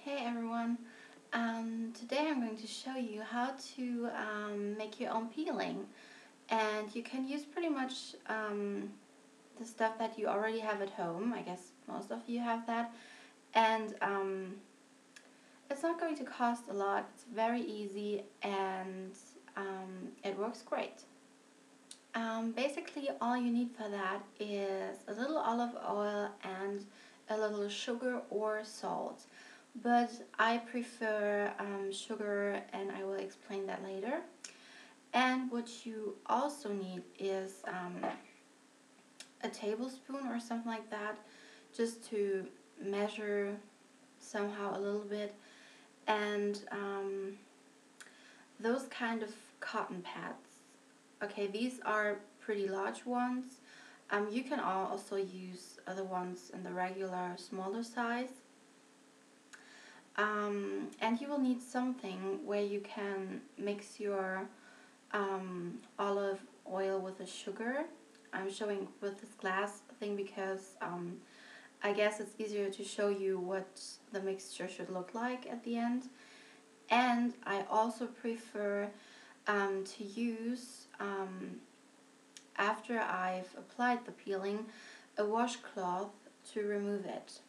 Hey everyone, today I'm going to show you how to make your own peeling, and you can use pretty much the stuff that you already have at home. I guess most of you have that, and it's not going to cost a lot. It's very easy and it works great. Basically all you need for that is a little olive oil and a little sugar or salt. But I prefer sugar, and I will explain that later. And what you also need is a tablespoon or something like that, just to measure somehow a little bit. And those kind of cotton pads. Okay, these are pretty large ones. You can also use other ones in the regular smaller size. And you will need something where you can mix your olive oil with the sugar. I'm showing with this glass thing because I guess it's easier to show you what the mixture should look like at the end. And I also prefer to use, after I've applied the peeling, a washcloth to remove it.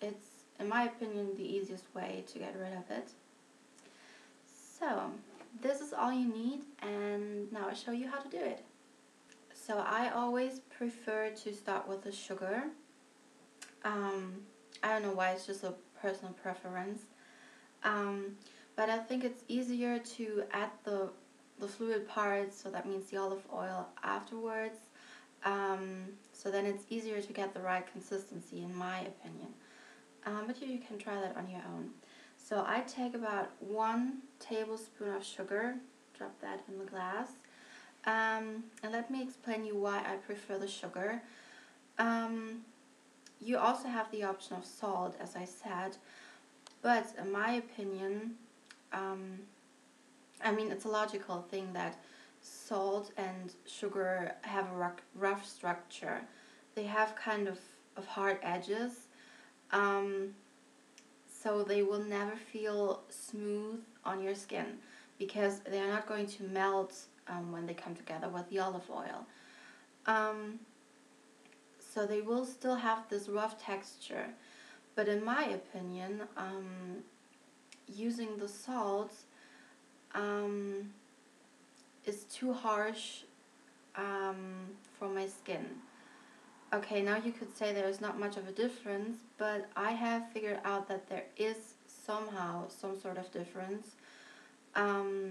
It's, in my opinion, the easiest way to get rid of it. So this is all you need, and now I'll show you how to do it. So I always prefer to start with the sugar. I don't know why, it's just a personal preference. But I think it's easier to add the fluid parts, so that means the olive oil, afterwards. So then it's easier to get the right consistency, in my opinion. But you can try that on your own. So I take about 1 tablespoon of sugar, drop that in the glass. And let me explain you why I prefer the sugar. You also have the option of salt, as I said, but in my opinion, I mean, it's a logical thing that salt and sugar have a rough structure. They have kind of hard edges, so they will never feel smooth on your skin because they are not going to melt when they come together with the olive oil. So they will still have this rough texture. But in my opinion, using the salt is too harsh for my skin. Okay, now you could say there is not much of a difference, but I have figured out that there is somehow some sort of difference. I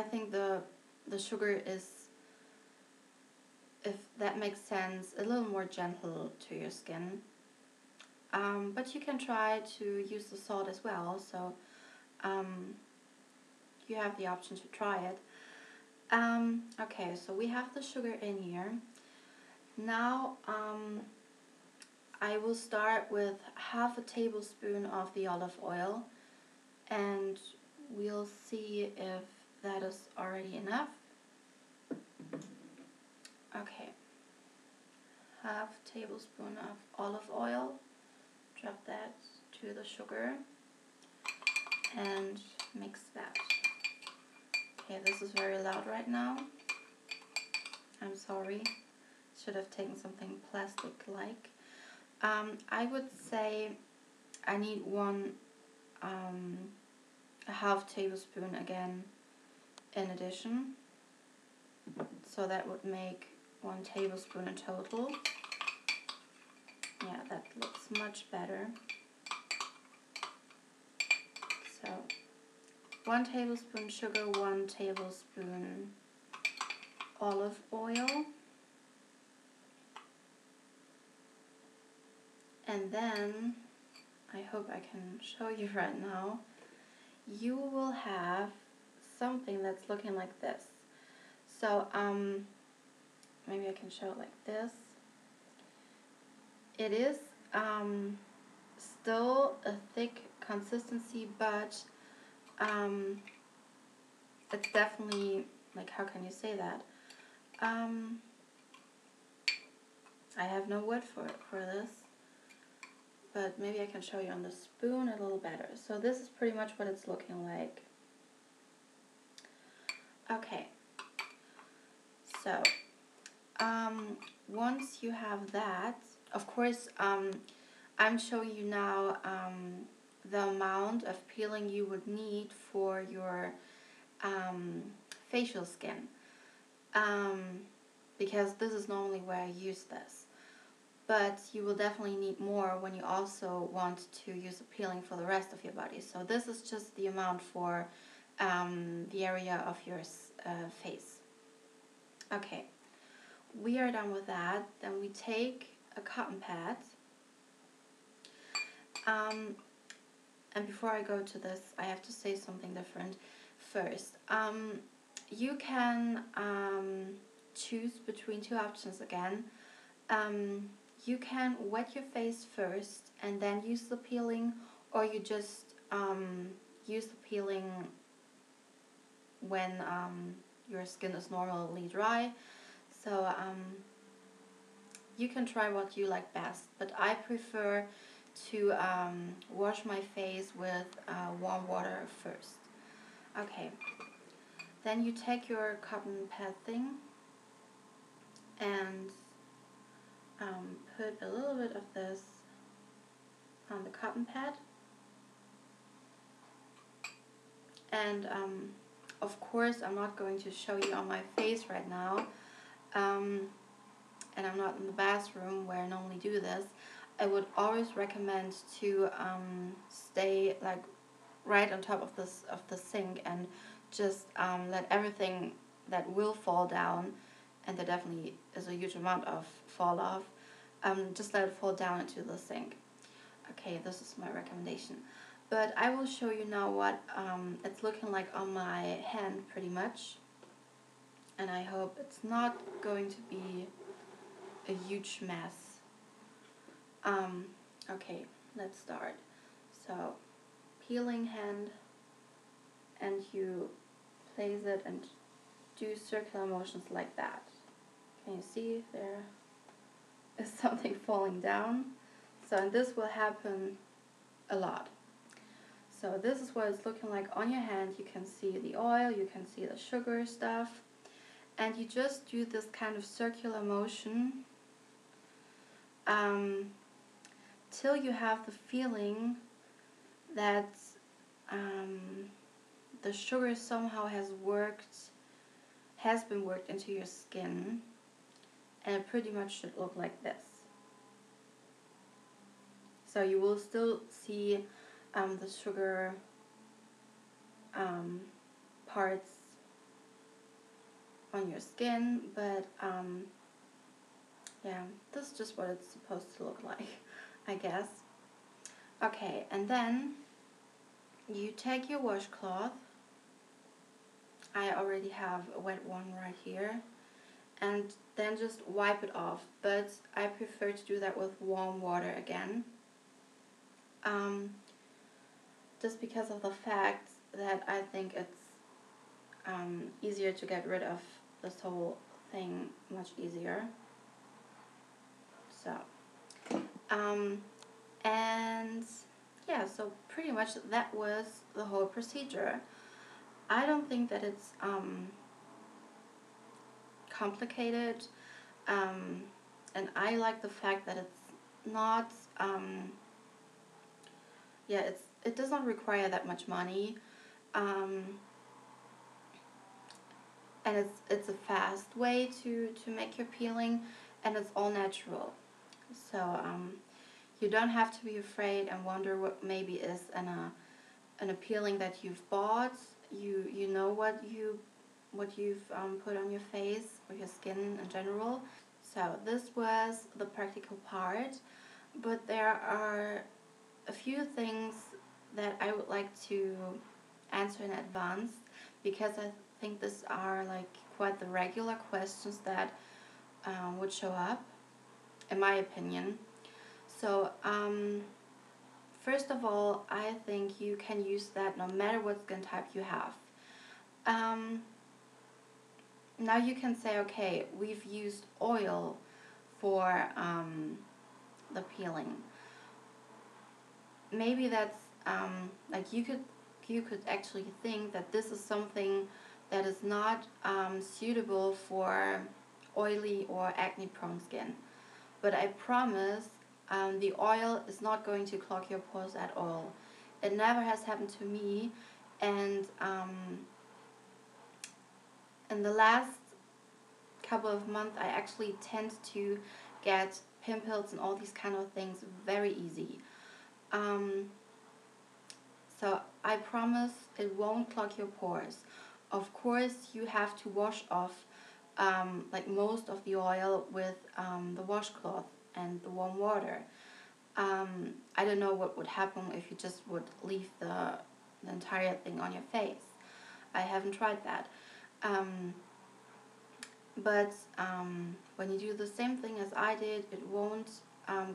think the sugar is, if that makes sense, a little more gentle to your skin. But you can try to use the salt as well, so you have the option to try it. Okay, so we have the sugar in here. Now I will start with half a tablespoon of the olive oil, and we'll see if that is already enough. Okay, half tablespoon of olive oil, drop that to the sugar and mix that. Okay, this is very loud right now. I'm sorry. Should have taken something plastic-like. I would say I need a half tablespoon again in addition. So that would make 1 tablespoon in total. Yeah, that looks much better. So 1 tablespoon sugar, 1 tablespoon olive oil. And then, I hope I can show you right now, you will have something that's looking like this. So, maybe I can show it like this. It is still a thick consistency, but it's definitely, like, how can you say that? I have no word for this. but maybe I can show you on the spoon a little better. So this is pretty much what it's looking like. Okay, so once you have that, of course, I'm showing you now the amount of peeling you would need for your facial skin, because this is normally where I use this. But you will definitely need more when you also want to use a peeling for the rest of your body. So this is just the amount for the area of your face. Okay, we are done with that. Then we take a cotton pad. And before I go to this, I have to say something different first. You can choose between two options again. You can wet your face first and then use the peeling, or you just use the peeling when your skin is normally dry. So you can try what you like best, but I prefer to wash my face with warm water first. Okay, then you take your cotton pad thing and put a little bit of this on the cotton pad, and of course I'm not going to show you on my face right now, and I'm not in the bathroom where I normally do this. I would always recommend to stay like right on top of the sink and just let everything that will fall down, and there definitely is a huge amount of fall off, just let it fall down into the sink. Okay, this is my recommendation. But I will show you now what it's looking like on my hand pretty much. And I hope it's not going to be a huge mess. Okay, let's start. So, peeling hand, and you place it and do circular motions like that. Can you see there is something falling down? So, and this will happen a lot. So this is what it's looking like on your hand. You can see the oil, you can see the sugar stuff, and you just do this kind of circular motion till you have the feeling that the sugar somehow has been worked into your skin, and it pretty much should look like this. So you will still see the sugar parts on your skin, but yeah, this is just what it's supposed to look like, I guess. Okay, and then you take your washcloth. I already have a wet one right here, and then just wipe it off, but I prefer to do that with warm water again, just because of the fact that I think it's easier to get rid of this whole thing much easier. So and yeah, so pretty much that was the whole procedure. I don't think that it's complicated, and I like the fact that it's not it does not require that much money, and it's a fast way to make your peeling, and it's all natural. So you don't have to be afraid and wonder what maybe is an peeling that you've bought. You know what you've put on your face or your skin in general. So this was the practical part, but there are a few things that I would like to answer in advance, because I think these are like quite the regular questions that would show up, in my opinion. So first of all, I think you can use that no matter what skin type you have. Now you can say, okay, we've used oil for the peeling, maybe that's like you could actually think that this is something that is not suitable for oily or acne prone skin. But I promise the oil is not going to clog your pores at all. It never has happened to me, and in the last couple of months I actually tend to get pimples and all these kind of things very easy. Um, so I promise it won't clog your pores. Of course, you have to wash off like most of the oil with the washcloth and the warm water. I don't know what would happen if you just would leave the entire thing on your face. I haven't tried that. Um, but when you do the same thing as I did, it won't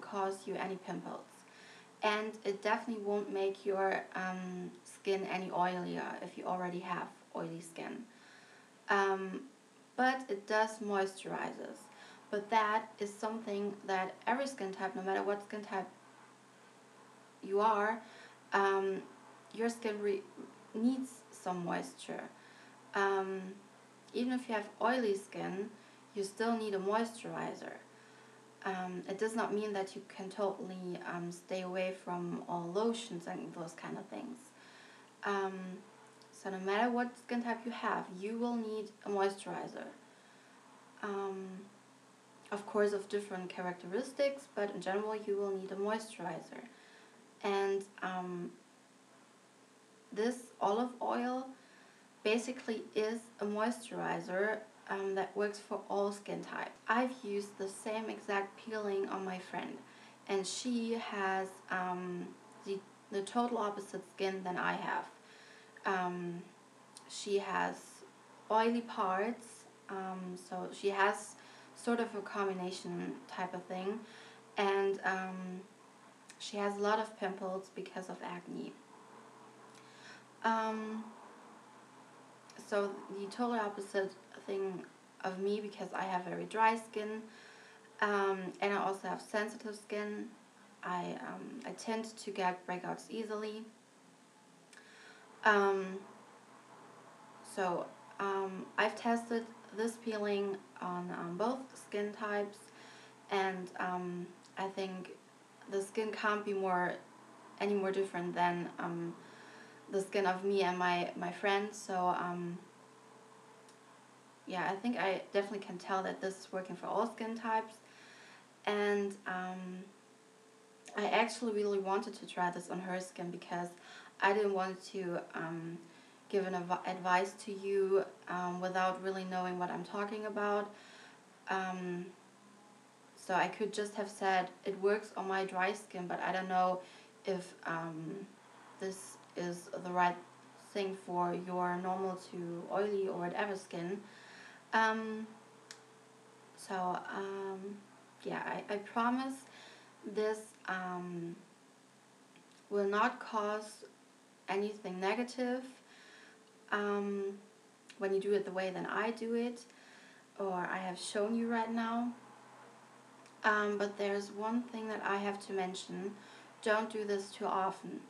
cause you any pimples. And it definitely won't make your skin any oilier if you already have oily skin. Um, but it does moisturizes. But that is something that every skin type, no matter what skin type you are, um, your skin needs some moisture. Um, Even if you have oily skin, you still need a moisturizer. It does not mean that you can totally stay away from all lotions and those kind of things. Um, so no matter what skin type you have, you will need a moisturizer. Um, of course, of different characteristics, but in general, you will need a moisturizer. And this olive oil basically is a moisturizer that works for all skin types. I've used the same exact peeling on my friend, and she has the total opposite skin than I have. She has oily parts, so she has sort of a combination type of thing, and she has a lot of pimples because of acne. So the total opposite thing of me, because I have very dry skin, and I also have sensitive skin. I tend to get breakouts easily. Um, so I've tested this peeling on both skin types, and I think the skin can't be any more different than the skin of me and my friend. So yeah, I think I definitely can tell that this is working for all skin types. And I actually really wanted to try this on her skin because I didn't want to give advice to you without really knowing what I'm talking about. So I could just have said it works on my dry skin, but I don't know if this is the right thing for your normal to oily or whatever skin. Um, yeah, I promise this will not cause anything negative when you do it the way that I do it, or I have shown you right now. But there's one thing that I have to mention. Don't do this too often,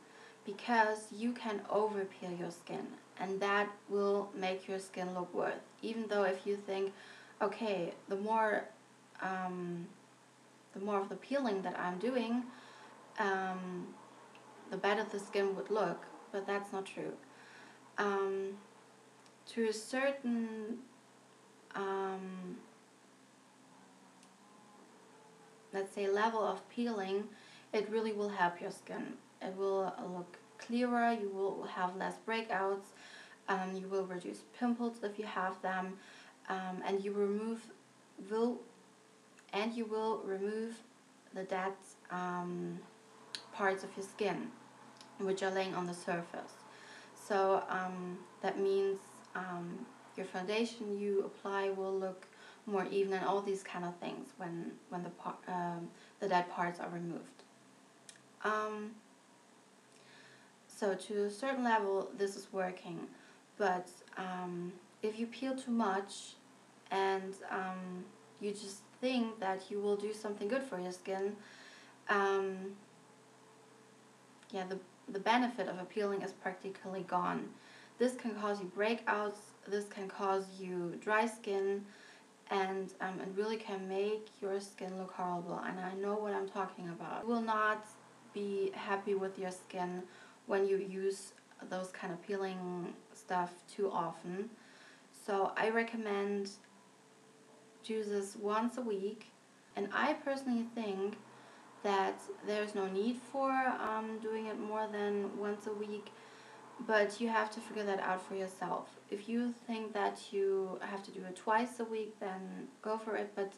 because you can over peel your skin, and that will make your skin look worse. Even though if you think, okay, the more of the peeling that I'm doing, the better the skin would look, but that's not true. To a certain let's say level of peeling, it really will help your skin. It will look clearer, you will have less breakouts, you will reduce pimples if you have them, and you will remove the dead parts of your skin which are laying on the surface. So that means your foundation you apply will look more even and all these kind of things when the dead parts are removed. So to a certain level this is working, but if you peel too much and you just think that you will do something good for your skin, yeah, the benefit of a peeling is practically gone. This can cause you breakouts, this can cause you dry skin, and it really can make your skin look horrible, and I know what I'm talking about. You will not be happy with your skin when you use those kind of peeling stuff too often. So I recommend do this once a week, and I personally think that there's no need for doing it more than once a week, but you have to figure that out for yourself. If you think that you have to do it twice a week, then go for it, but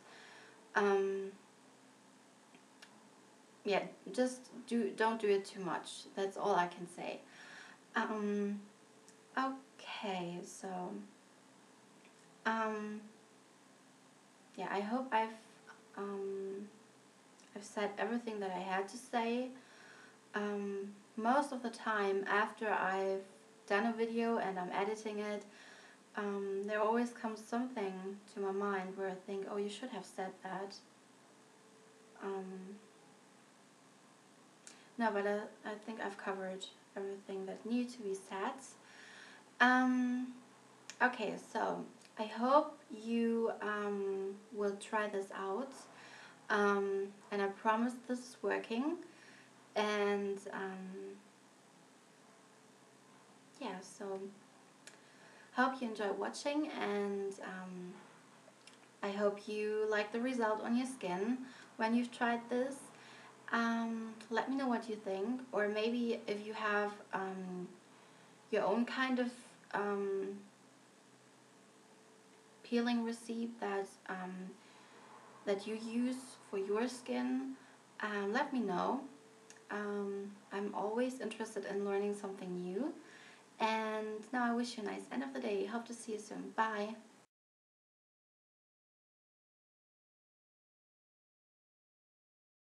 yeah, just don't do it too much. That's all I can say. Okay, so yeah, I hope I've said everything that I had to say. Most of the time after I've done a video and I'm editing it, there always comes something to my mind where I think, oh, you should have said that. No, but I think I've covered everything that needs to be said. Okay, so I hope you will try this out. And I promise this is working. And yeah, so hope you enjoy watching, and I hope you like the result on your skin when you've tried this. Let me know what you think, or maybe if you have your own kind of peeling recipe that you use for your skin, let me know. I'm always interested in learning something new. And now I wish you a nice end of the day. Hope to see you soon. Bye.